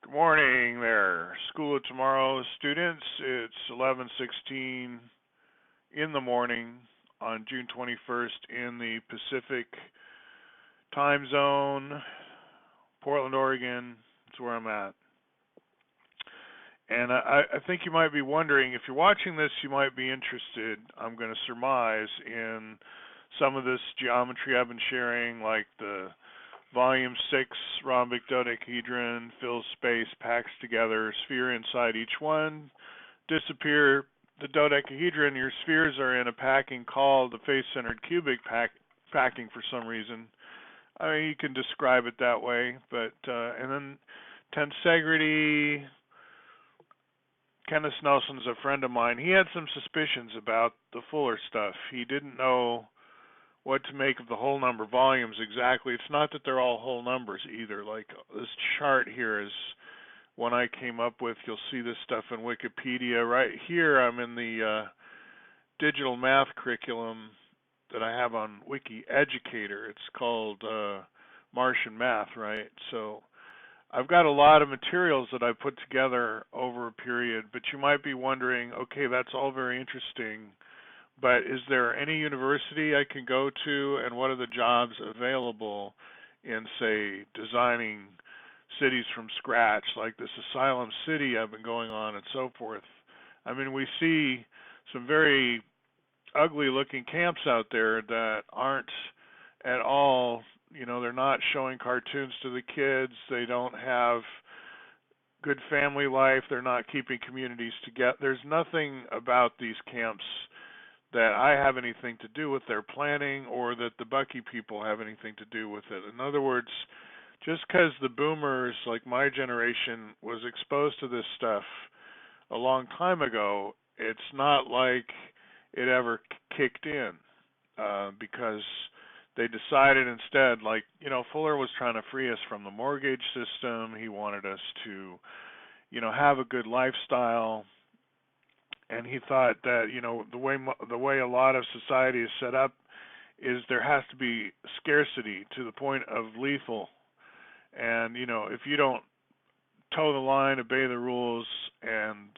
Good morning there, School of Tomorrow students. It's 11:16 in the morning on June 21st in the Pacific time zone, Portland, Oregon. That's where I'm at. And I think you might be wondering, if you're watching this, you might be interested, I'm going to surmise, in some of this geometry I've been sharing, like the Volume 6 rhombic dodecahedron fills space, packs together, sphere inside each one. Disappear the dodecahedron, your spheres are in a packing called the face-centered cubic packing for some reason. I mean, you can describe it that way, but and then tensegrity. Kenneth Nelson's a friend of mine. He had some suspicions about the Fuller stuff. He didn't know what to make of the whole number volumes exactly. It's not that they're all whole numbers either. Like this chart here is one I came up with. You'll see this stuff in Wikipedia. Right here I'm in the digital math curriculum that I have on Wiki Educator. It's called Martian Math, right? So I've got a lot of materials that I put together over a period, but you might be wondering, okay, that's all very interesting, but is there any university I can go to, and what are the jobs available in, say, designing cities from scratch, like this Asylum City I've been going on and so forth? I mean, we see some very ugly looking camps out there that aren't at all, they're not showing cartoons to the kids, they don't have good family life, they're not keeping communities together. There's nothing about these camps that I have anything to do with their planning, or that the Bucky people have anything to do with it. In other words, just because the boomers, like my generation, was exposed to this stuff a long time ago, it's not like it ever kicked in, because they decided instead, like, Fuller was trying to free us from the mortgage system. He wanted us to, have a good lifestyle. And he thought that, the way a lot of society is set up is there has to be scarcity to the point of lethal. And, if you don't toe the line, obey the rules, and,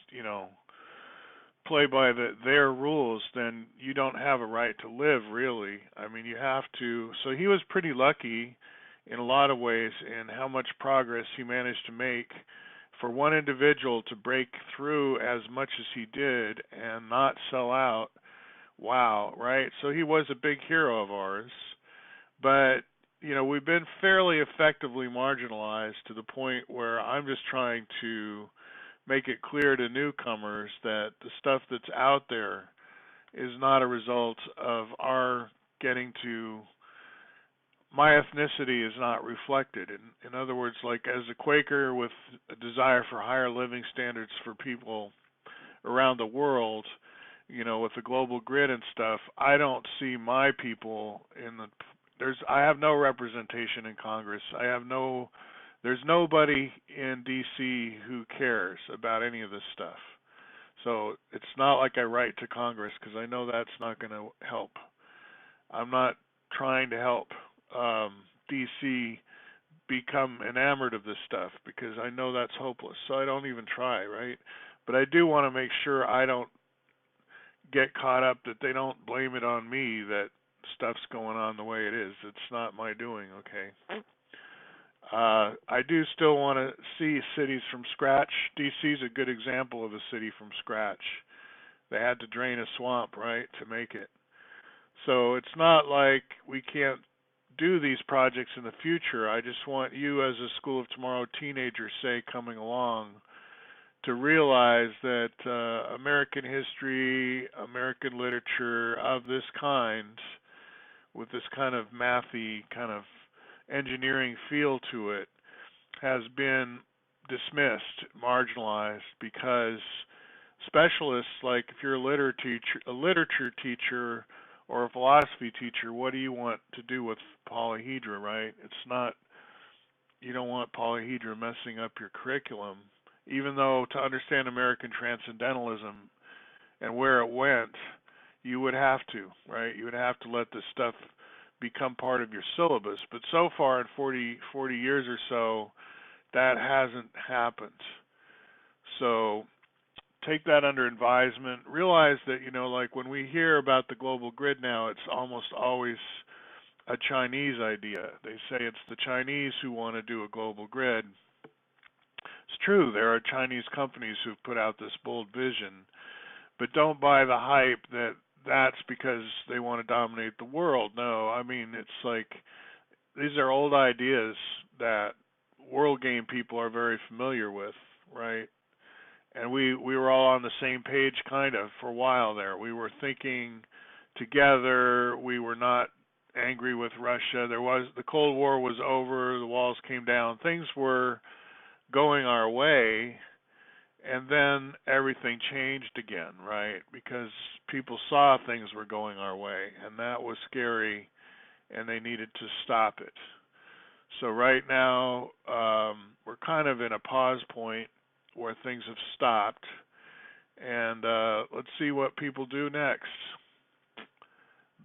play by their rules, then you don't have a right to live, really. I mean, you have to. So he was pretty lucky in a lot of ways in how much progress he managed to make. For one individual to break through as much as he did and not sell out, wow, right? So he was a big hero of ours. But, we've been fairly effectively marginalized to the point where I'm just trying to make it clear to newcomers that the stuff that's out there is not a result of our getting to, my ethnicity is not reflected. In other words, like as a Quaker with a desire for higher living standards for people around the world, with the global grid and stuff, I don't see my people I have no representation in Congress. There's nobody in DC who cares about any of this stuff. So it's not like I write to Congress, because I know that's not going to help. I'm not trying to help DC become enamored of this stuff, because I know that's hopeless. So I don't even try, right? But I do want to make sure I don't get caught up, that they don't blame it on me that stuff's going on the way it is. It's not my doing, okay? I do still want to see cities from scratch. DC is a good example of a city from scratch. They had to drain a swamp, right, to make it. So it's not like we can't do these projects in the future. I just want you, as a School of Tomorrow teenager, say, coming along, to realize that American history, American literature of this kind, with this kind of mathy, kind of engineering feel to it, has been dismissed, marginalized, because specialists, like if you're a literature teacher or a philosophy teacher, what do you want to do with polyhedra, right? It's not, you don't want polyhedra messing up your curriculum, even though to understand American transcendentalism and where it went, you would have to, right? You would have to let this stuff become part of your syllabus. But so far in 40 years or so, that hasn't happened. So take that under advisement. Realize that, like when we hear about the global grid now, it's almost always a Chinese idea. They say it's the Chinese who want to do a global grid. It's true, there are Chinese companies who've put out this bold vision, but don't buy the hype that that's because they want to dominate the world. No, I mean, it's like these are old ideas that world game people are very familiar with, right? And we were all on the same page kind of for a while there. We were thinking together. We were not angry with Russia. The Cold War was over, the walls came down. Things were going our way, and then everything changed again, right? Because people saw things were going our way, and that was scary, and they needed to stop it. So right now, we're kind of in a pause point where things have stopped, and let's see what people do next.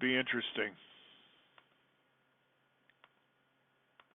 Be interesting.